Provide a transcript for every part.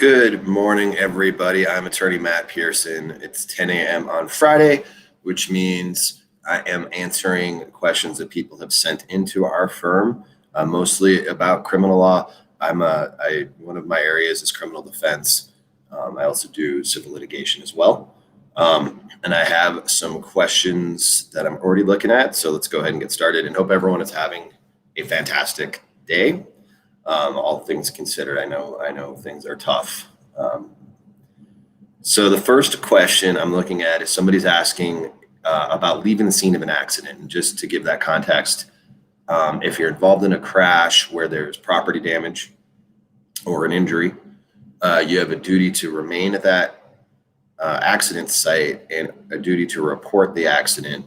Good morning, everybody. I'm attorney Matt Pearson. It's 10 a.m. on Friday, which means I am answering questions that people have sent into our firm, mostly about criminal law. One of my areas is criminal defense. I also do civil litigation as well. And I have some questions that I'm already looking at. So let's go ahead and get started and hope everyone is having a fantastic day. All things considered, I know things are tough. So the first question I'm looking at is somebody's asking about leaving the scene of an accident. And just to give that context, if you're involved in a crash where there's property damage or an injury, you have a duty to remain at that accident site and a duty to report the accident.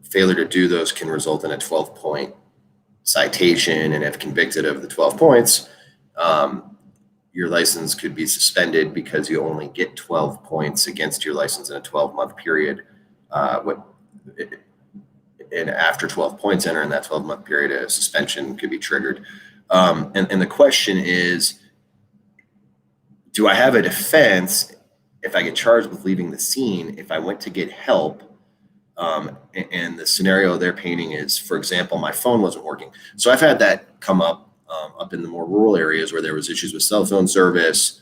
Failure to do those can result in a 12-point citation, and if convicted of the 12 points, your license could be suspended because you only get 12 points against your license in a 12-month period. And after 12 points enter in that 12-month period, a suspension could be triggered. And the question is, do I have a defense if I get charged with leaving the scene if I went to get help? And the scenario they're painting is, for example, my phone wasn't working. So I've had that come up in the more rural areas where there was issues with cell phone service.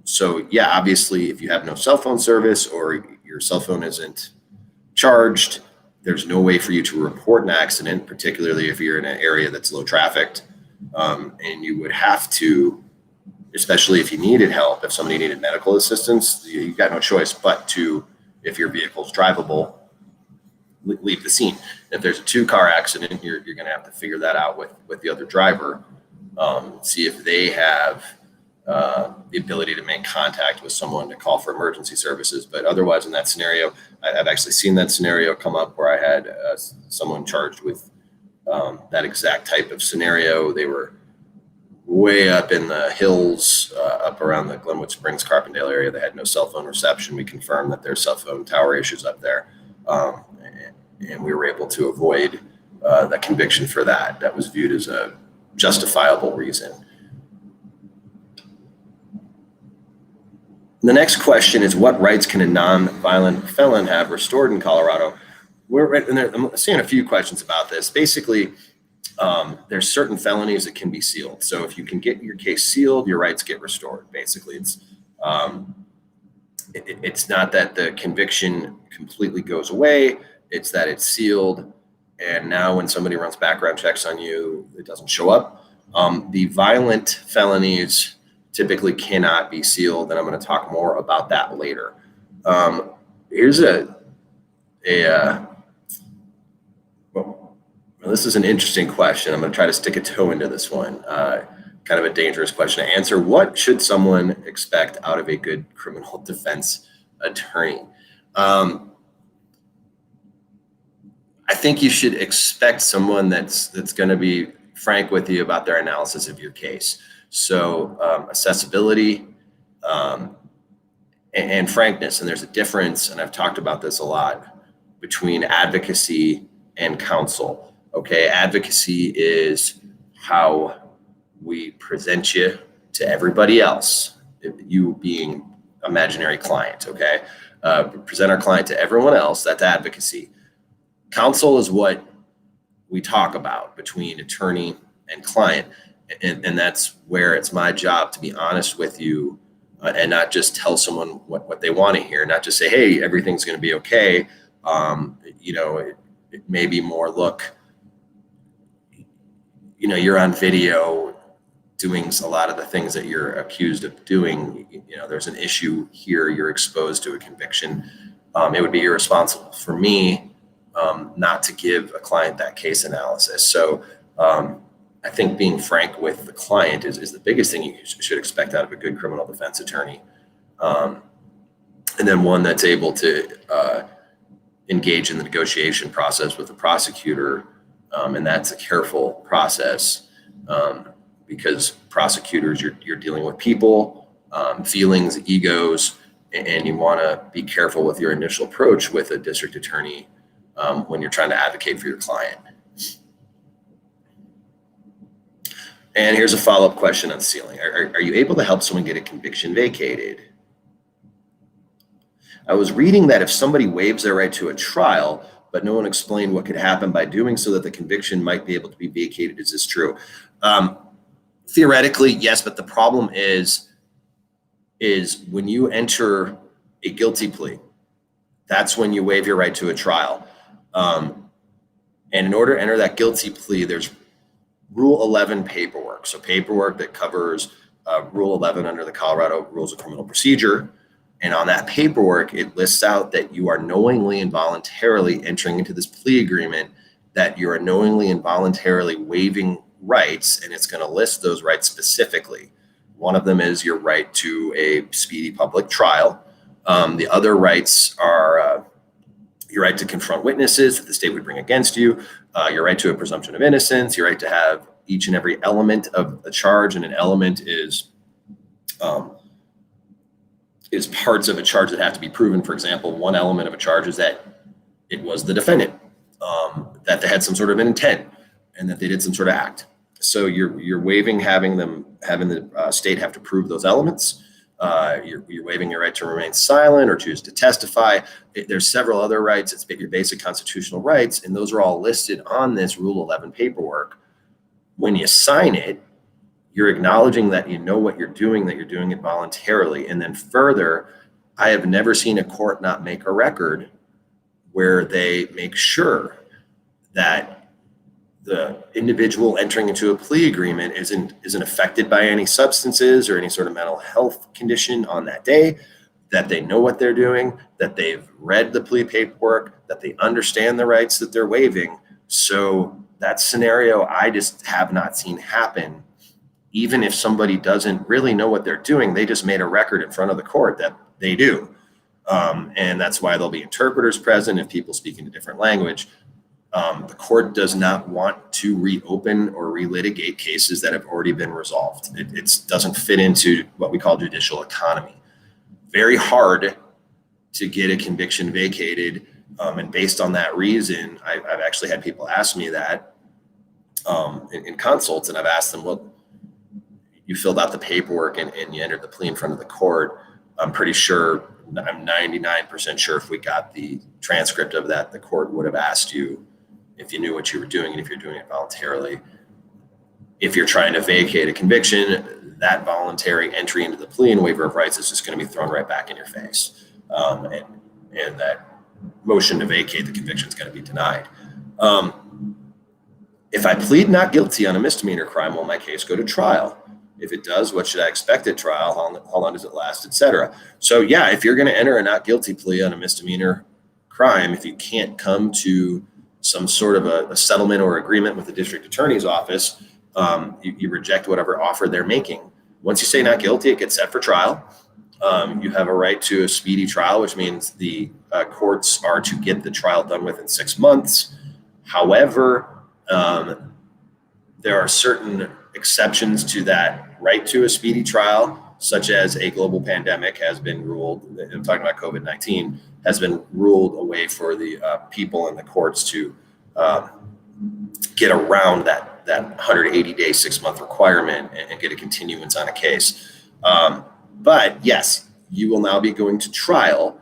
So yeah, obviously, if you have no cell phone service or your cell phone isn't charged, there's no way for you to report an accident, particularly if you're in an area that's low trafficked. And you would have to, especially if you needed help, if somebody needed medical assistance, you got no choice but to, if your vehicle's drivable, leave the scene. If there's a two-car accident, you're going to have to figure that out with the other driver, see if they have the ability to make contact with someone to call for emergency services. But otherwise, in that scenario, I've actually seen that scenario come up where I had someone charged with that exact type of scenario. They were way up in the hills, up around the Glenwood Springs, Carbondale area. They had no cell phone reception. We confirmed that there's cell phone tower issues up there. And we were able to avoid the conviction for that. That was viewed as a justifiable reason. The next question is, what rights can a nonviolent felon have restored in Colorado? I'm seeing a few questions about this. Basically, there's certain felonies that can be sealed. So if you can get your case sealed, your rights get restored. Basically, it's not that the conviction completely goes away. It's that it's sealed. And now when somebody runs background checks on you, it doesn't show up. The violent felonies typically cannot be sealed. And I'm going to talk more about that later. Here's this is an interesting question. I'm going to try to stick a toe into this one. Kind of a dangerous question to answer. What should someone expect out of a good criminal defense attorney? I think you should expect someone that's going to be frank with you about their analysis of your case. So accessibility and frankness. And there's a difference, and I've talked about this a lot, between advocacy and counsel. Okay, advocacy is how we present you to everybody else, you being imaginary client, okay? Present our client to everyone else, that's advocacy. Counsel is what we talk about between attorney and client, and that's where it's my job to be honest with you and not just tell someone what they want to hear, not just say, hey, everything's going to be okay. It may be more, look, you're on video doing a lot of the things that you're accused of doing. There's an issue here. You're exposed to a conviction. It would be irresponsible for me not to give a client that case analysis. So I think being frank with the client is the biggest thing you should expect out of a good criminal defense attorney. And then one that's able to engage in the negotiation process with the prosecutor. And that's a careful process because prosecutors, you're dealing with people, feelings, egos, and you want to be careful with your initial approach with a district attorney when you're trying to advocate for your client. And here's a follow-up question on sealing. Are you able to help someone get a conviction vacated? I was reading that if somebody waives their right to a trial, but no one explained what could happen by doing so that the conviction might be able to be vacated. Is this true? Theoretically, yes, but the problem is when you enter a guilty plea, that's when you waive your right to a trial. And in order to enter that guilty plea, there's Rule 11 paperwork. So paperwork that covers Rule 11 under the Colorado Rules of Criminal Procedure. And on that paperwork, it lists out that you are knowingly and voluntarily entering into this plea agreement, that you are knowingly and voluntarily waiving rights, and it's going to list those rights specifically. One of them is your right to a speedy public trial. The other rights are your right to confront witnesses that the state would bring against you, your right to a presumption of innocence, your right to have each and every element of a charge, and an element is parts of a charge that have to be proven. For example, one element of a charge is that it was the defendant, that they had some sort of an intent, and that they did some sort of act. So you're waiving having the state have to prove those elements. You're waiving your right to remain silent or choose to testify. There's several other rights. It's your basic constitutional rights, and those are all listed on this Rule 11 paperwork. When you sign it, you're acknowledging that you know what you're doing, that you're doing it voluntarily. And then further, I have never seen a court not make a record where they make sure that the individual entering into a plea agreement isn't affected by any substances or any sort of mental health condition on that day, that they know what they're doing, that they've read the plea paperwork, that they understand the rights that they're waiving. So that scenario I just have not seen happen. Even if somebody doesn't really know what they're doing, they just made a record in front of the court that they do. And that's why there'll be interpreters present if people speak in a different language. The court does not want to reopen or relitigate cases that have already been resolved. It doesn't fit into what we call judicial economy. Very hard to get a conviction vacated. And based on that reason, I've actually had people ask me that in consults, and I've asked them, well, you filled out the paperwork and you entered the plea in front of the court. I'm pretty sure, I'm 99% sure if we got the transcript of that, the court would have asked you if you knew what you were doing and if you're doing it voluntarily. If you're trying to vacate a conviction, that voluntary entry into the plea and waiver of rights is just going to be thrown right back in your face. And that motion to vacate the conviction is going to be denied. If I plead not guilty on a misdemeanor crime, will my case go to trial? If it does, what should I expect at trial? How long does it last, et cetera? So yeah, if you're going to enter a not guilty plea on a misdemeanor crime, if you can't come to some sort of a settlement or agreement with the district attorney's office, you reject whatever offer they're making. Once you say not guilty, it gets set for trial. You have a right to a speedy trial, which means the courts are to get the trial done within 6 months. However, there are certain exceptions to that right to a speedy trial, such as a global pandemic has been ruled, I'm talking about COVID-19, has been ruled a way for the people in the courts to get around that 180-day, 6-month requirement and get a continuance on a case. But yes, you will now be going to trial.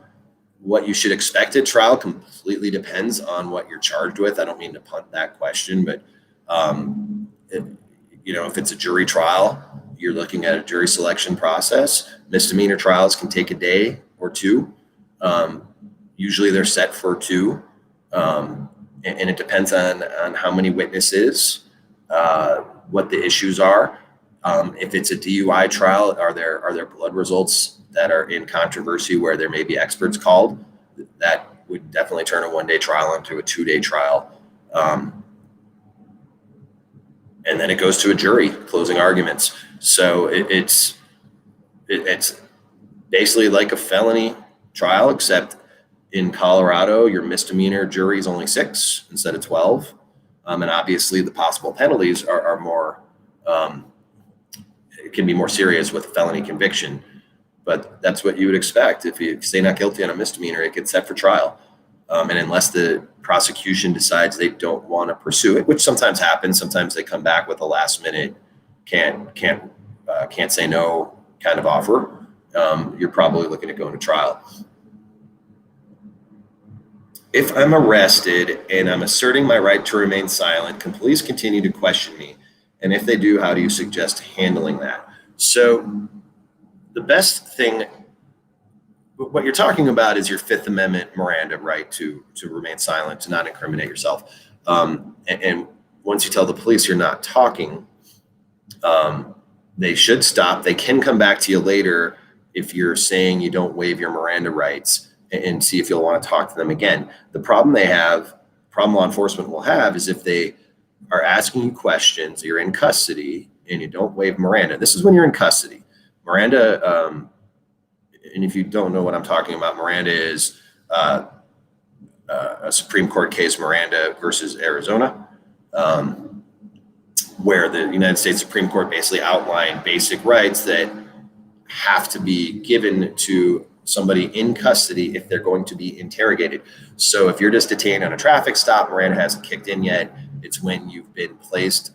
What you should expect at trial completely depends on what you're charged with. I don't mean to punt that question, but if it's a jury trial, you're looking at a jury selection process. Misdemeanor trials can take a day or two. Usually they're set for 2. And it depends on how many witnesses, what the issues are. If it's a DUI trial, are there blood results that are in controversy where there may be experts called? That would definitely turn a 1-day trial into a 2-day trial. And then it goes to a jury, closing arguments. So it's basically like a felony trial, except in Colorado, your misdemeanor jury is only 6 instead of 12. And obviously the possible penalties are more, it can be more serious with a felony conviction, but that's what you would expect. If you say not guilty on a misdemeanor, it gets set for trial. And unless the prosecution decides they don't want to pursue it, which sometimes happens, sometimes they come back with a last minute can't say no kind of offer, you're probably looking at going to trial. If I'm arrested and I'm asserting my right to remain silent, can police continue to question me? And if they do, how do you suggest handling that? So the best thing, what you're talking about is your Fifth Amendment Miranda right to remain silent, to not incriminate yourself. And once you tell the police you're not talking, they should stop. They can come back to you later if you're saying you don't waive your Miranda rights, and see if you'll want to talk to them again. The problem law enforcement will have, is if they are asking you questions, you're in custody and you don't waive Miranda. This is when you're in custody. Miranda, and if you don't know what I'm talking about, Miranda is a Supreme Court case, Miranda versus Arizona, where the United States Supreme Court basically outlined basic rights that have to be given to somebody in custody if they're going to be interrogated. So if you're just detained on a traffic stop, Miranda hasn't kicked in yet. It's when you've been placed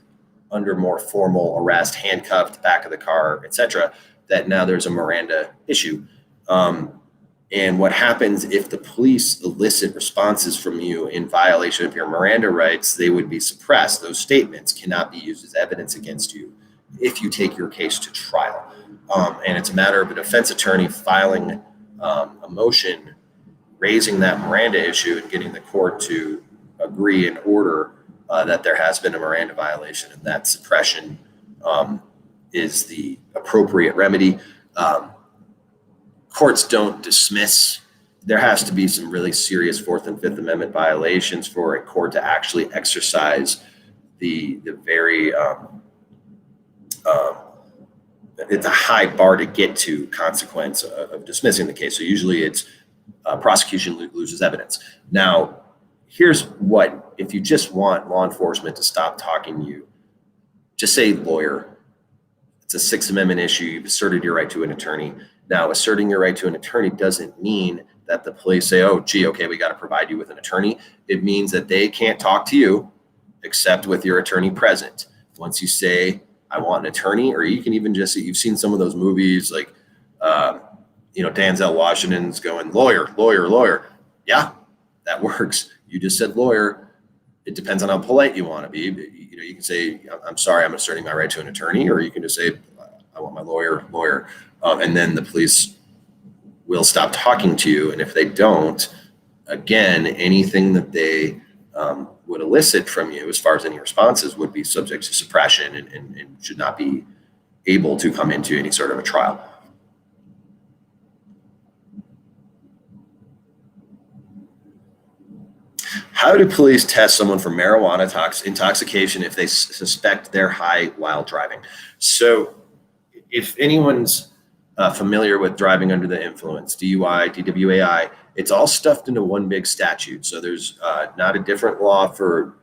under more formal arrest, handcuffed, back of the car, etc., that now there's a Miranda issue. And what happens if the police elicit responses from you in violation of your Miranda rights? They would be suppressed. Those statements cannot be used as evidence against you if you take your case to trial. And it's a matter of a defense attorney filing a motion, raising that Miranda issue and getting the court to agree and order that there has been a Miranda violation, and that suppression is the appropriate remedy. Courts don't dismiss. There has to be some really serious Fourth and Fifth Amendment violations for a court to actually exercise the very it's a high bar to get to consequence of dismissing the case. So usually it's prosecution loses evidence. Now, here's what, if you just want law enforcement to stop talking to you, just say lawyer. It's a Sixth Amendment issue. You've asserted your right to an attorney. Now, asserting your right to an attorney doesn't mean that the police say, oh, gee, okay, we got to provide you with an attorney. It means that they can't talk to you except with your attorney present. Once you say, I want an attorney, or you can even just, you've seen some of those movies like, Denzel Washington's going, lawyer, lawyer, lawyer. Yeah, that works. You just said lawyer. It depends on how polite you want to be. You can say, I'm sorry, I'm asserting my right to an attorney, or you can just say, I want my lawyer. And then the police will stop talking to you. And if they don't, again, anything that they would elicit from you as far as any responses would be subject to suppression and should not be able to come into any sort of a trial. How do police test someone for marijuana intoxication if they suspect they're high while driving? So if anyone's familiar with driving under the influence, DUI, DWAI, it's all stuffed into one big statute. So there's not a different law for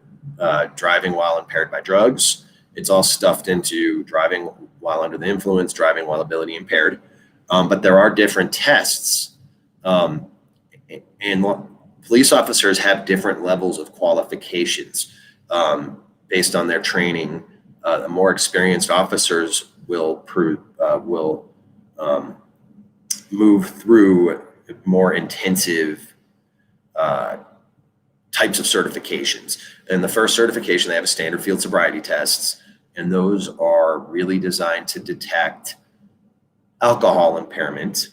driving while impaired by drugs. It's all stuffed into driving while under the influence, driving while ability impaired. But there are different tests. And police officers have different levels of qualifications based on their training. The more experienced officers will move through more intensive types of certifications. And the first certification, they have a standard field sobriety tests, and those are really designed to detect alcohol impairment.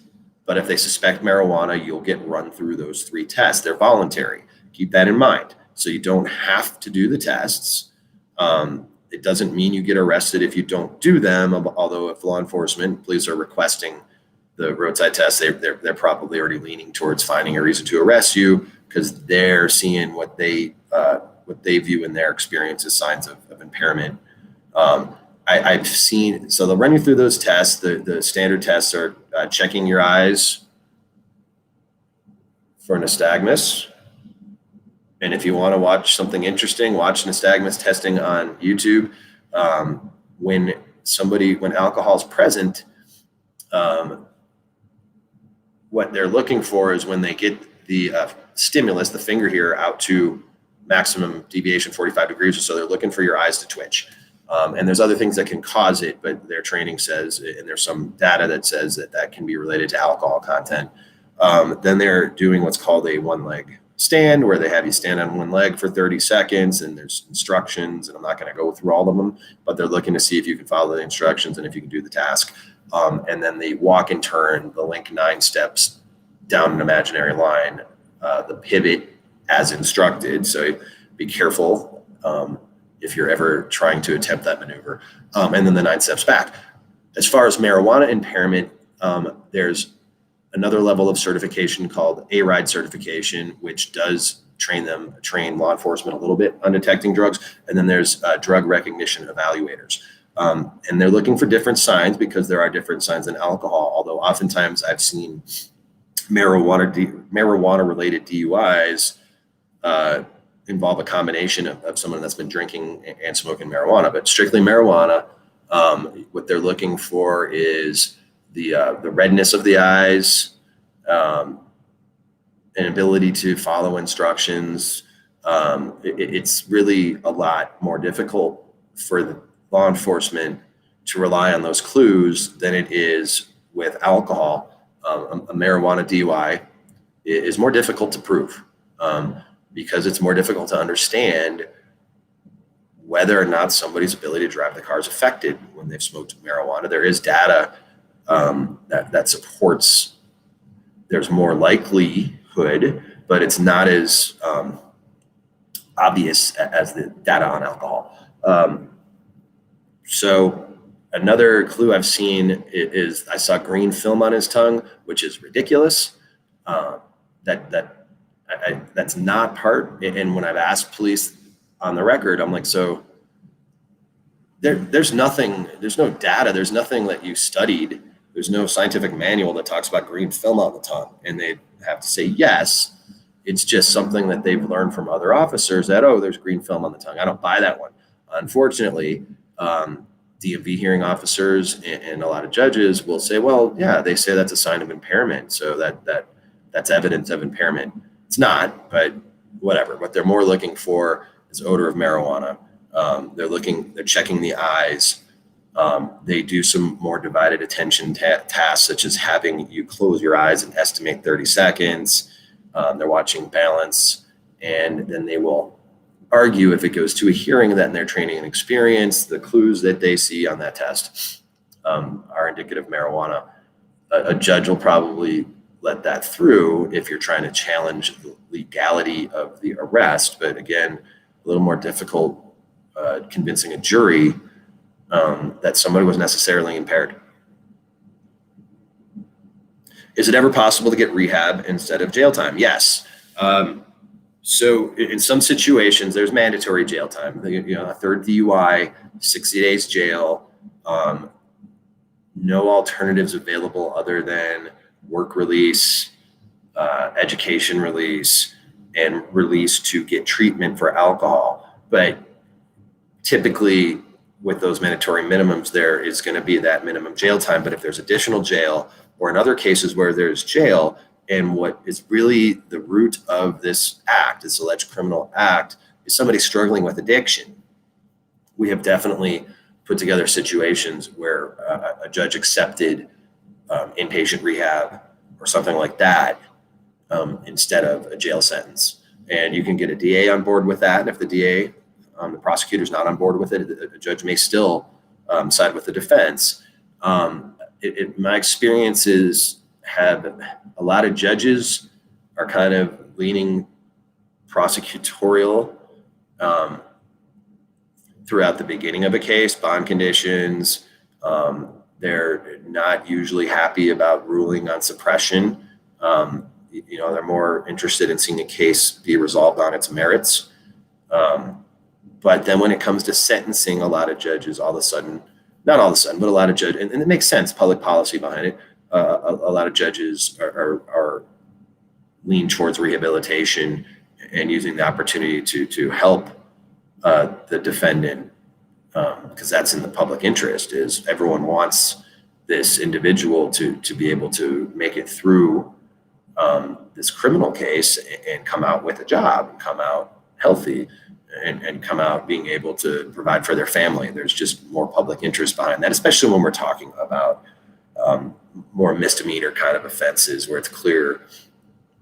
But if they suspect marijuana, you'll get run through those 3 tests. They're voluntary. Keep that in mind. So you don't have to do the tests. It doesn't mean you get arrested if you don't do them. Although if law enforcement, police are requesting the roadside test, they're probably already leaning towards finding a reason to arrest you because they're seeing what they view in their experience as signs of impairment. I've seen, so they'll run you through those tests. The standard tests are checking your eyes for nystagmus. And if you want to watch something interesting, watch nystagmus testing on YouTube. When alcohol is present, what they're looking for is when they get the stimulus, the finger here, out to maximum deviation 45 degrees or so, they're looking for your eyes to twitch. And there's other things that can cause it, but their training says, and there's some data that says that that can be related to alcohol content. Then they're doing what's called a one leg stand, where they have you stand on one leg for 30 seconds, and there's instructions, and I'm not going to go through all of them, but they're looking to see if you can follow the instructions and if you can do the task. And then the walk and turn, the link 9 steps down an imaginary line, the pivot as instructed. So be careful if you're ever trying to attempt that maneuver. And then the 9 steps back. As far as marijuana impairment, there's another level of certification called A-RIDE certification, which does train law enforcement a little bit on detecting drugs. And then there's drug recognition evaluators. And they're looking for different signs, because there are different signs in alcohol, although oftentimes I've seen marijuana-related DUIs involve a combination of someone that's been drinking and smoking marijuana. But strictly marijuana, what they're looking for is the redness of the eyes, an ability to follow instructions. It's really a lot more difficult for the law enforcement to rely on those clues than it is with alcohol. A marijuana DUI is more difficult to prove because it's more difficult to understand whether or not somebody's ability to drive the car is affected when they've smoked marijuana. There is data that supports there's more likelihood, but it's not as obvious as the data on alcohol. So another clue I've seen is I saw green film on his tongue, which is ridiculous. That's not part. And when I've asked police on the record, I'm like, so there's no data, there's nothing that you studied. There's no scientific manual that talks about green film on the tongue. And they have to say yes. It's just something that they've learned from other officers that, oh, there's green film on the tongue. I don't buy that one. Unfortunately, DMV hearing officers and a lot of judges will say, well, yeah, they say that's a sign of impairment. So that's evidence of impairment. It's not, but whatever. What they're more looking for is odor of marijuana. They're checking the eyes. They do some more divided attention tasks, such as having you close your eyes and estimate 30 seconds. They're watching balance, and then they will argue if it goes to a hearing that in their training and experience, the clues that they see on that test are indicative of marijuana. A judge will probably let that through if you're trying to challenge the legality of the arrest. But again, a little more difficult convincing a jury that somebody was necessarily impaired. Is it ever possible to get rehab instead of jail time? Yes. So in some situations, there's mandatory jail time. A third DUI, 60 days jail, no alternatives available other than work release, education release, and release to get treatment for alcohol. But typically with those mandatory minimums, there is going to be that minimum jail time. But if there's additional jail, or in other cases where there's jail, and what is really the root of this act, this alleged criminal act, is somebody struggling with addiction, we have definitely put together situations where a judge accepted inpatient rehab or something like that instead of a jail sentence. And you can get a DA on board with that. And if the DA, the prosecutor's not on board with it, a judge may still side with the defense. My experiences have a lot of judges are kind of leaning prosecutorial throughout the beginning of a case, bond conditions. They're not usually happy about ruling on suppression. They're more interested in seeing a case be resolved on its merits. But then when it comes to sentencing, a lot of judges not all of a sudden, but a lot of judges, and it makes sense, public policy behind it. A lot of judges are lean towards rehabilitation and using the opportunity to help the defendant, because that's in the public interest. Is everyone wants this individual to be able to make it through this criminal case and come out with a job and come out healthy and come out being able to provide for their family. There's just more public interest behind that, especially when we're talking about more misdemeanor kind of offenses where it's clear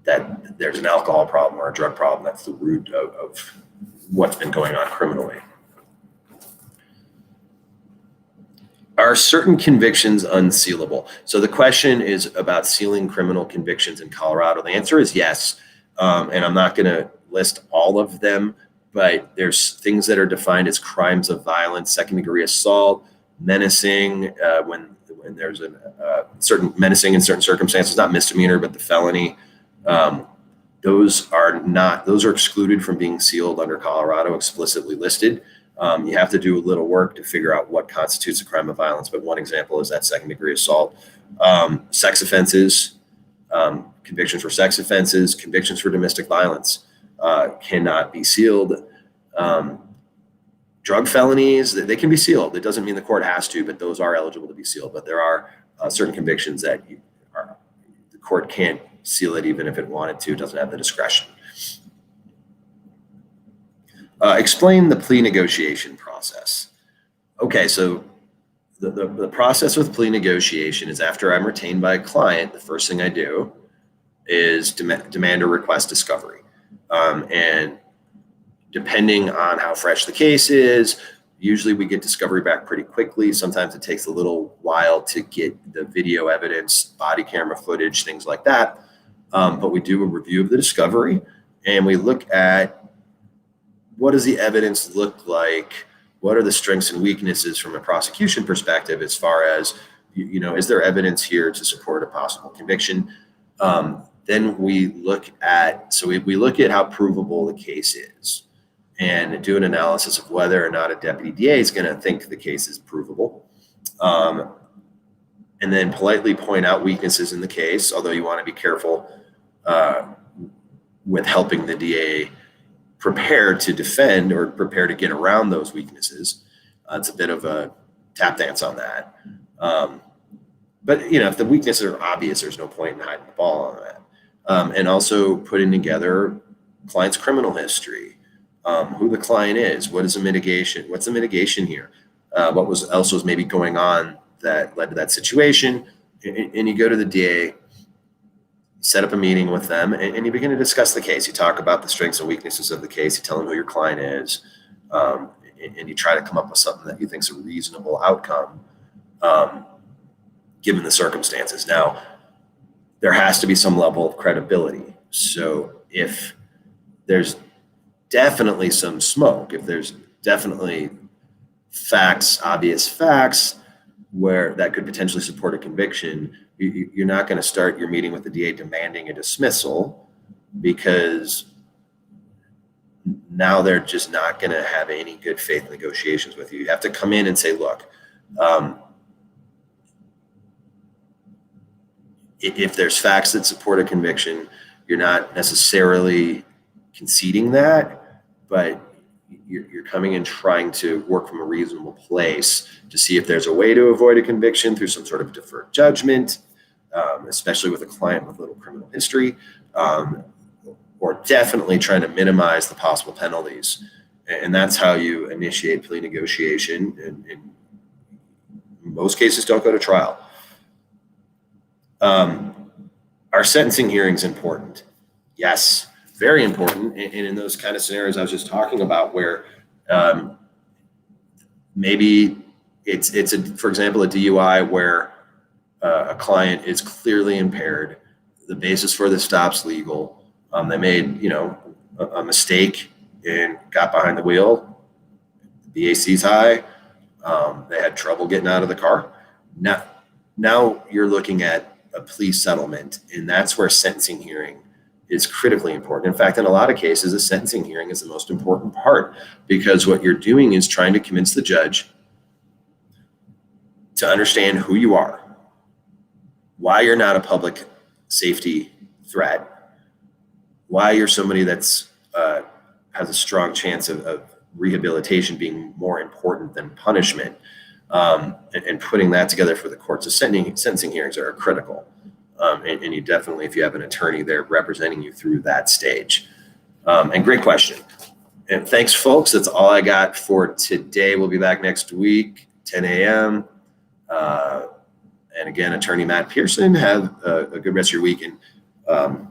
that there's an alcohol problem or a drug problem. That's the root of what's been going on criminally. Are certain convictions unsealable? So the question is about sealing criminal convictions in Colorado. The answer is yes. And I'm not going to list all of them, but there's things that are defined as crimes of violence, second-degree assault, menacing, when there's a certain menacing in certain circumstances, not misdemeanor, but the felony. Those are excluded from being sealed under Colorado, explicitly listed. You have to do a little work to figure out what constitutes a crime of violence, but one example is that second-degree assault. Sex offenses, convictions for sex offenses, convictions for domestic violence cannot be sealed. Drug felonies, they can be sealed. It doesn't mean the court has to, but those are eligible to be sealed. But there are certain convictions that the court can't seal it even if it wanted to, doesn't have the discretion. Explain the plea negotiation process. Okay, so the process with plea negotiation is after I'm retained by a client, the first thing I do is demand or request discovery. And depending on how fresh the case is, usually we get discovery back pretty quickly. Sometimes it takes a little while to get the video evidence, body camera footage, things like that. But we do a review of the discovery and we look at what does the evidence look like? What are the strengths and weaknesses from a prosecution perspective as far as, is there evidence here to support a possible conviction? Then we look at how provable the case is and do an analysis of whether or not a deputy DA is going to think the case is provable. And then politely point out weaknesses in the case, although you want to be careful with helping the DA prepare to defend or prepare to get around those weaknesses. It's a bit of a tap dance on that. But if the weaknesses are obvious, there's no point in hiding the ball on that. And also putting together client's criminal history, who the client is, what's the mitigation here? What else was maybe going on that led to that situation? And you go to the DA, set up a meeting with them, and you begin to discuss the case. You talk about the strengths and weaknesses of the case. You tell them who your client is, and you try to come up with something that you think is a reasonable outcome, given the circumstances. Now, there has to be some level of credibility. So if there's definitely some smoke, if there's definitely obvious facts where that could potentially support a conviction, you're not going to start your meeting with the DA demanding a dismissal, because now they're just not going to have any good faith negotiations with you. You have to come in and say, look, if there's facts that support a conviction, you're not necessarily conceding that, but you're coming in trying to work from a reasonable place to see if there's a way to avoid a conviction through some sort of deferred judgment, especially with a client with little criminal history, or definitely trying to minimize the possible penalties. And that's how you initiate plea negotiation. And in most cases, don't go to trial. Are sentencing hearings important? Yes, very important. And in those kind of scenarios I was just talking about, where maybe it's for example, a DUI where a client is clearly impaired. The basis for the stop's legal. They made, a mistake and got behind the wheel. The BAC's high. They had trouble getting out of the car. Now you're looking at a plea settlement, and that's where a sentencing hearing is critically important. In fact, in a lot of cases, a sentencing hearing is the most important part, because what you're doing is trying to convince the judge to understand who you are, why you're not a public safety threat, why you're somebody that's has a strong chance of rehabilitation being more important than punishment, and putting that together for the courts. So sentencing hearings are critical, and you definitely, if you have an attorney there representing you through that stage. And great question. And thanks, folks. That's all I got for today. We'll be back next week, 10 a.m. And again, attorney Matt Pearson, have a good rest of your week. And